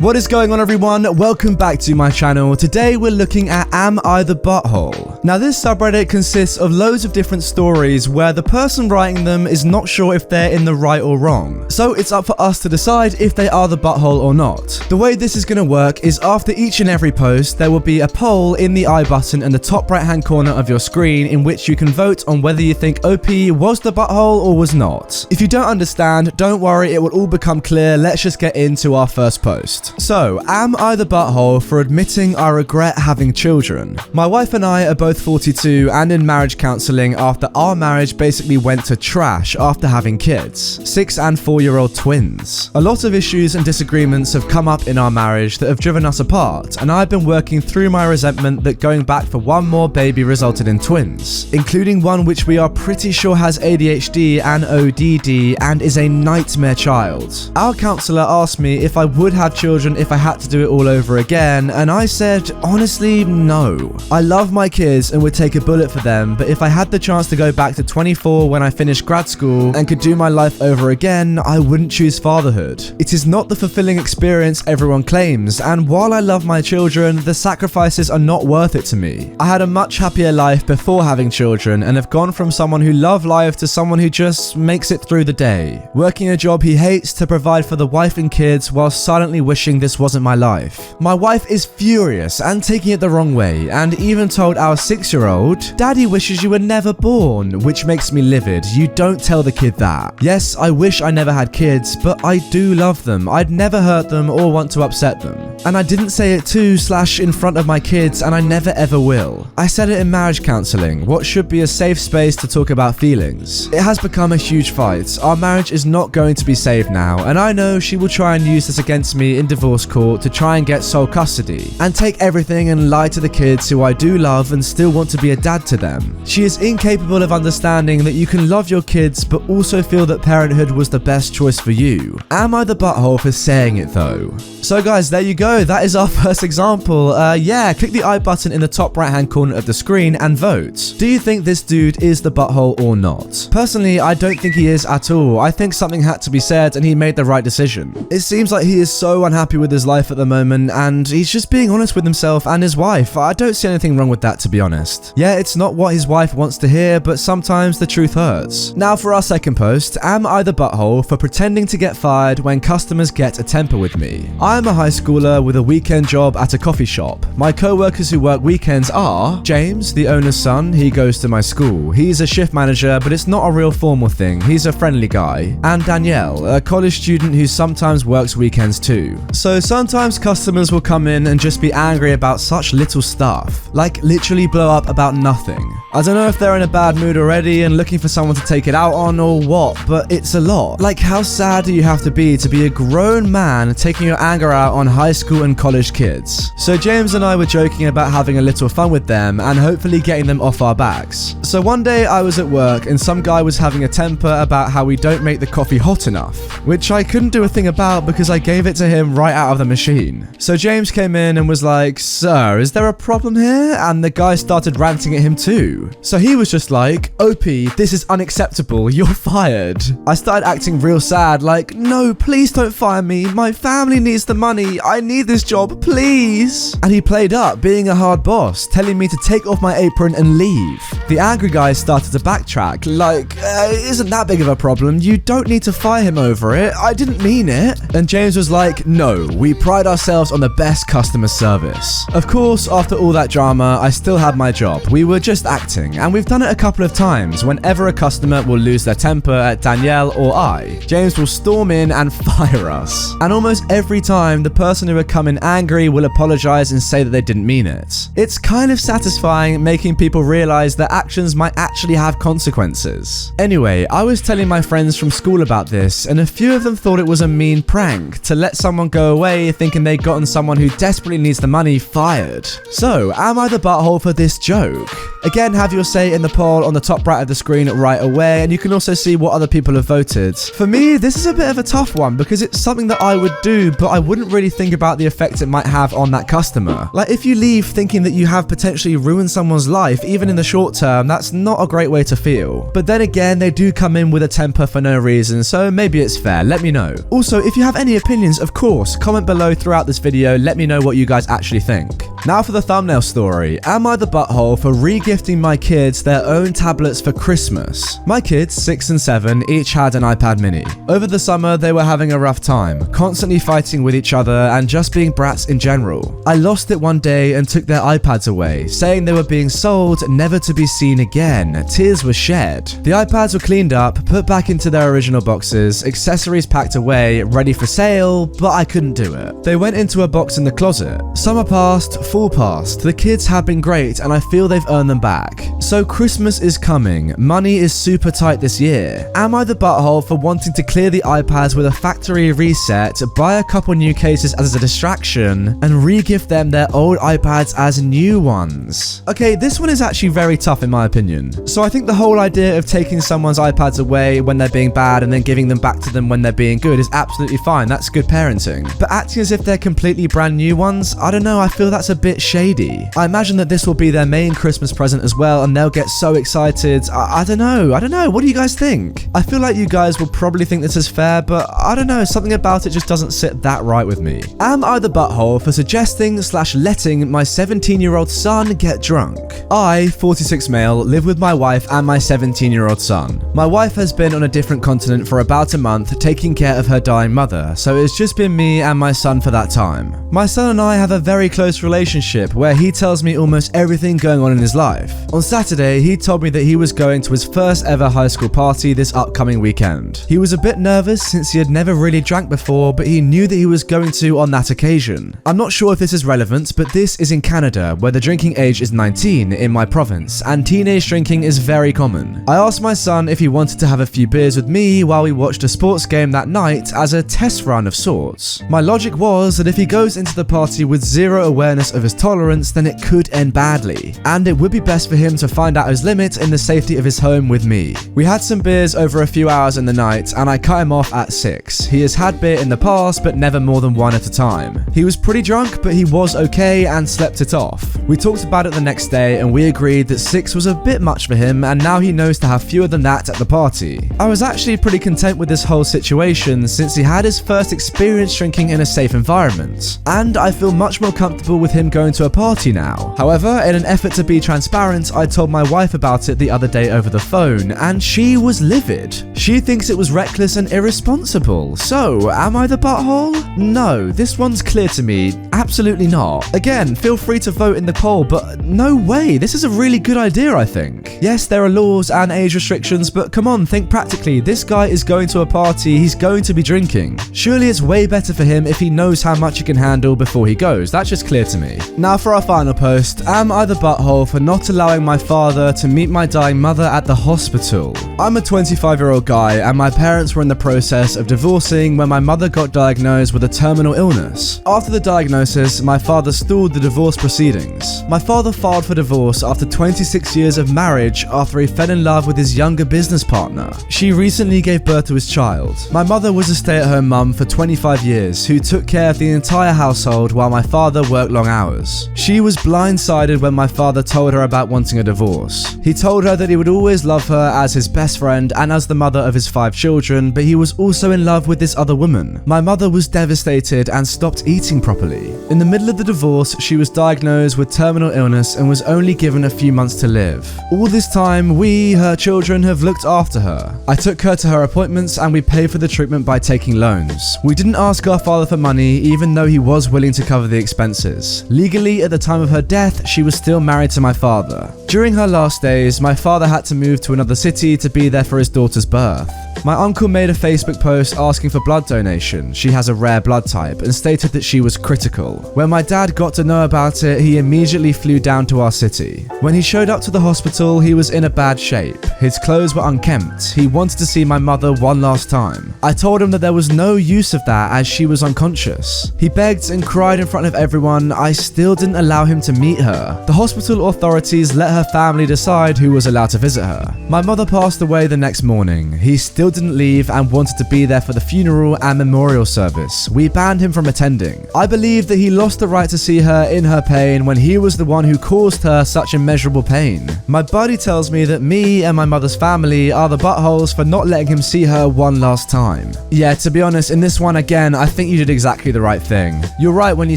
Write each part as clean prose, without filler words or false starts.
What is going on, everyone? Welcome back to my channel. Today we're looking at Am I the Butthole? Now this subreddit consists of loads of different stories where the person writing them is not sure if they're in the right or wrong. So it's up for us to decide if they are the butthole or not. The way this is going to work is after each and every post there will be a poll in the I button in the top right hand corner of your screen in which you can vote on whether you think OP was the butthole or was not. If you don't understand, don't worry, it will all become clear. Let's just get into our first post. So, am I the butthole for admitting I regret having children? My wife and I are both 42 and in marriage counseling after our marriage basically went to trash after having kids. 6 and 4-year-old twins. A lot of issues and disagreements have come up in our marriage that have driven us apart, and I've been working through my resentment that going back for one more baby resulted in twins, including one which we are pretty sure has ADHD and ODD and is a nightmare child. Our counselor asked me if I would have children if I had to do it all over again, and I said, honestly, no. I love my kids and would take a bullet for them, but if I had the chance to go back to 24 when I finished grad school and could do my life over again, I wouldn't choose fatherhood. It is not the fulfilling experience everyone claims, and while I love my children, the sacrifices are not worth it to me. I had a much happier life before having children and have gone from someone who loved life to someone who just makes it through the day, working a job he hates to provide for the wife and kids while silently wishing this wasn't my life. My wife is furious and taking it the wrong way, and even told our 6-year-old, "Daddy wishes you were never born," which makes me livid. You don't tell the kid that. Yes, I wish I never had kids, but I do love them. I'd never hurt them or want to upset them. And I didn't say it in front of my kids, and I never ever will. I said it in marriage counseling, what should be a safe space to talk about feelings. It has become a huge fight. Our marriage is not going to be saved now, and I know she will try and use this against me in divorce court to try and get sole custody and take everything and lie to the kids who I do love and still want to be a dad to them. She is incapable of understanding that you can love your kids but also feel that parenthood was the best choice for you. Am I the butthole for saying it though? So guys, there you go. That is our first example. Click the I button in the top right hand corner of the screen and vote. Do you think this dude is the butthole or not? Personally, I don't think he is at all. I think something had to be said and he made the right decision. It seems like he is so unhappy with his life at the moment and he's just being honest with himself and his wife. I don't see anything wrong with that, to be honest. Yeah, it's not what his wife wants to hear, but sometimes the truth hurts. Now for our second post, am I the butthole for pretending to get fired when customers get a temper with me? I am a high schooler with a weekend job at a coffee shop. My co-workers who work weekends are James, the owner's son. He goes to my school. He's a shift manager, but it's not a real formal thing. He's a friendly guy. And Danielle, a college student who sometimes works weekends too. So sometimes customers will come in and just be angry about such little stuff, like literally blow up about nothing. I don't know if they're in a bad mood already and looking for someone to take it out on or what, but it's a lot. Like, how sad do you have to be a grown man taking your anger out on high school and college kids? So James and I were joking about having a little fun with them and hopefully getting them off our backs. So one day I was at work and some guy was having a temper about how we don't make the coffee hot enough, which I couldn't do a thing about because I gave it to him right out of the machine. So James came in and was like, "Sir, is there a problem here?" And the guy started ranting at him too. So he was just like, "OP, this is unacceptable, you're fired." I started acting real sad, like, "No, please don't fire me. My family needs the money. I need this job, please." And he played up, being a hard boss, telling me to take off my apron and leave. The angry guy started to backtrack, like, "It isn't that big of a problem. You don't need to fire him over it. I didn't mean it." And James was like, "No, we pride ourselves on the best customer service." Of course, after all that drama, I still had my job. We were just acting, and we've done it a couple of times. Whenever a customer will lose their temper at Danielle or I, James will storm in and fire us. And almost every time, the person who would come in angry will apologize and say that they didn't mean it. It's kind of satisfying making people realize that actions might actually have consequences. Anyway, I was telling my friends from school about this, and a few of them thought it was a mean prank to let someone go away thinking they'd gotten someone who desperately needs the money fired. So, am I the butthole for this joke? Again, have your say in the poll on the top right of the screen right away, and you can also see what other people have voted. For me, this is a bit of a tough one because it's something that I would do, but I wouldn't really think about about the effect it might have on that customer. Like, if you leave thinking that you have potentially ruined someone's life, even in the short term, that's not a great way to feel. But then again, they do come in with a temper for no reason, so maybe it's fair. Let me know. Also, if you have any opinions, of course, comment below throughout this video. Let me know what you guys actually think. Now for the thumbnail story. Am I the butthole for regifting my kids their own tablets for Christmas? My kids, 6 and 7, each had an iPad mini. Over the summer, they were having a rough time, constantly fighting with each other and just being brats in general. I lost it one day and took their iPads away, saying they were being sold, never to be seen again. Tears were shed. The iPads were cleaned up, put back into their original boxes, accessories packed away, ready for sale, but I couldn't do it. They went into a box in the closet. Summer passed, fall passed. The kids have been great and I feel they've earned them back. So Christmas is coming. Money is super tight this year. Am I the butthole for wanting to clear the iPads with a factory reset, buy a couple new cases as a distraction, and re-gift them their old iPads as new ones? Okay, this one is actually very tough in my opinion. So I think the whole idea of taking someone's iPads away when they're being bad and then giving them back to them when they're being good is absolutely fine. That's good parenting. But acting as if they're completely brand new ones, I don't know, I feel that's a bit shady. I imagine that this will be their main Christmas present as well and they'll get so excited. I don't know. What do you guys think? I feel like you guys will probably think this is fair, but I don't know, something about it just doesn't sit that right with me. Am I the butthole for suggesting / letting my 17-year-old son get drunk? I, 46 male, live with my wife and my 17-year-old son. My wife has been on a different continent for about a month taking care of her dying mother, so it's just been me and my son for that time. My son and I have a very close relationship where he tells me almost everything going on in his life. On Saturday, he told me that he was going to his first ever high school party this upcoming weekend. He was a bit nervous since he had never really drank before, but he knew that he was going to on that occasion. I'm not sure if this is relevant, but this is in Canada, where the drinking age is 19 in my province, and teenage drinking is very common. I asked my son if he wanted to have a few beers with me while we watched a sports game that night as a test run of sorts. My logic was that if he goes into the party with zero awareness of his tolerance, then it could end badly, and it would be best for him to find out his limit in the safety of his home with me. We had some beers over a few hours in the night, and I cut him off at 6. He has had beer in the past, but never more than one at a time. He was pretty drunk, but he was okay and slept it off. We talked about it the next day, and we agreed that 6 was a bit much for him, and now he knows to have fewer than that at the party. I was actually pretty content with this whole situation since he had his first experience drinking in a safe environment, and I feel much more comfortable with him going to a party now. However, in an effort to be transparent, I told my wife about it the other day over the phone, and she was livid. She thinks it was reckless and irresponsible. So, am I the butthole? No, this one's clear to me. Absolutely not. Again, feel free to vote in the poll, but no way. This is a really good idea, I think. Yes, there are laws and age restrictions, but come on, think practically. This guy is going to a party, he's going to be drinking. Surely it's way better for him if he knows how much he can handle before he goes. That's just clear to me. Now for our final post. Am I the butthole for not allowing my father to meet my dying mother at the hospital? I'm a 25-year-old guy, and my parents were in the process of divorcing when my mother got diagnosed with a terminal illness. After the diagnosis, my father stalled the divorce proceedings. My father filed for divorce after 26 years of marriage after he fell in love with his younger business partner. She recently gave birth to his child. My mother was a stay-at-home mum for 25 years who took care of the entire household while my father worked long hours. She was blindsided when my father told her about wanting a divorce. He told her that he would always love her as his best friend and as the mother of his 5 children, but he was also in love with this other woman. My mother was devastated and stopped eating properly. In the middle of the divorce, she was diagnosed with terminal illness and was only given a few months to live. All this time, we, her children, have looked after her. I took her to her appointments and we paid for the treatment by taking loans. We didn't ask our father for money, even though he was willing to cover the expenses. Legally, at the time of her death, she was still married to my father. During her last days, my father had to move to another city to be there for his daughter's birth. My uncle made a Facebook post asking for blood donation. She has a rare blood type and stated that she was critical. When my dad got to know about it, he immediately flew down to our city. When he showed up to the hospital, he was in a bad shape. His clothes were unkempt. He wanted to see my mother one last time. I told him that there was no use of that as she was unconscious. He begged and cried in front of everyone. I still didn't allow him to meet her. The hospital authorities let her family decide who was allowed to visit her. My mother passed away the next morning. He still didn't leave and wanted to be there for the funeral and memorial service. We banned him from attending. I believe that he lost the right to see her in her pain when he was the one who caused her such immeasurable pain. My buddy tells me that me and my mother's family are the buttholes for not letting him see her one last time. Yeah, to be honest, in this one again, I think you did exactly the right thing. You're right when you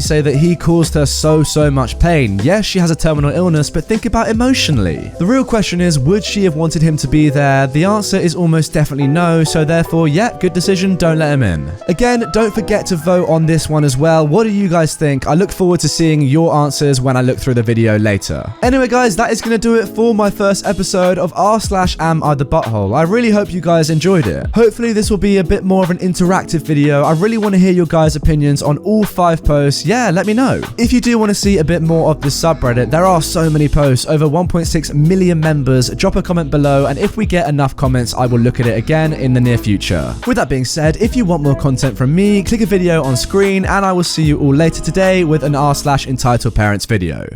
say that he caused her so much pain. Yes, she has a terminal illness, but think about emotionally. The real question is, would she have wanted him to be there? The answer is almost definitely no, so therefore, yeah, good decision, don't let him in. Again, don't forget to vote on this one as well. What do you guys think? I look forward to seeing your answers when I look through the video later. Anyway guys, that is going to do it for my first episode of r/am I the butthole. I really hope you guys enjoyed it. Hopefully this will be a bit more of an interactive video. I really want to hear your guys' opinions on all 5 posts. Yeah, let me know. If you do want to see a bit more of this subreddit, there are so many posts, over 1.6 million members. Drop a comment below, and if we get enough comments, I will look at it again in the near future. With that being said, if you want more content from me, click a video on screen, and I will see you all later today with an r/entitled parents video.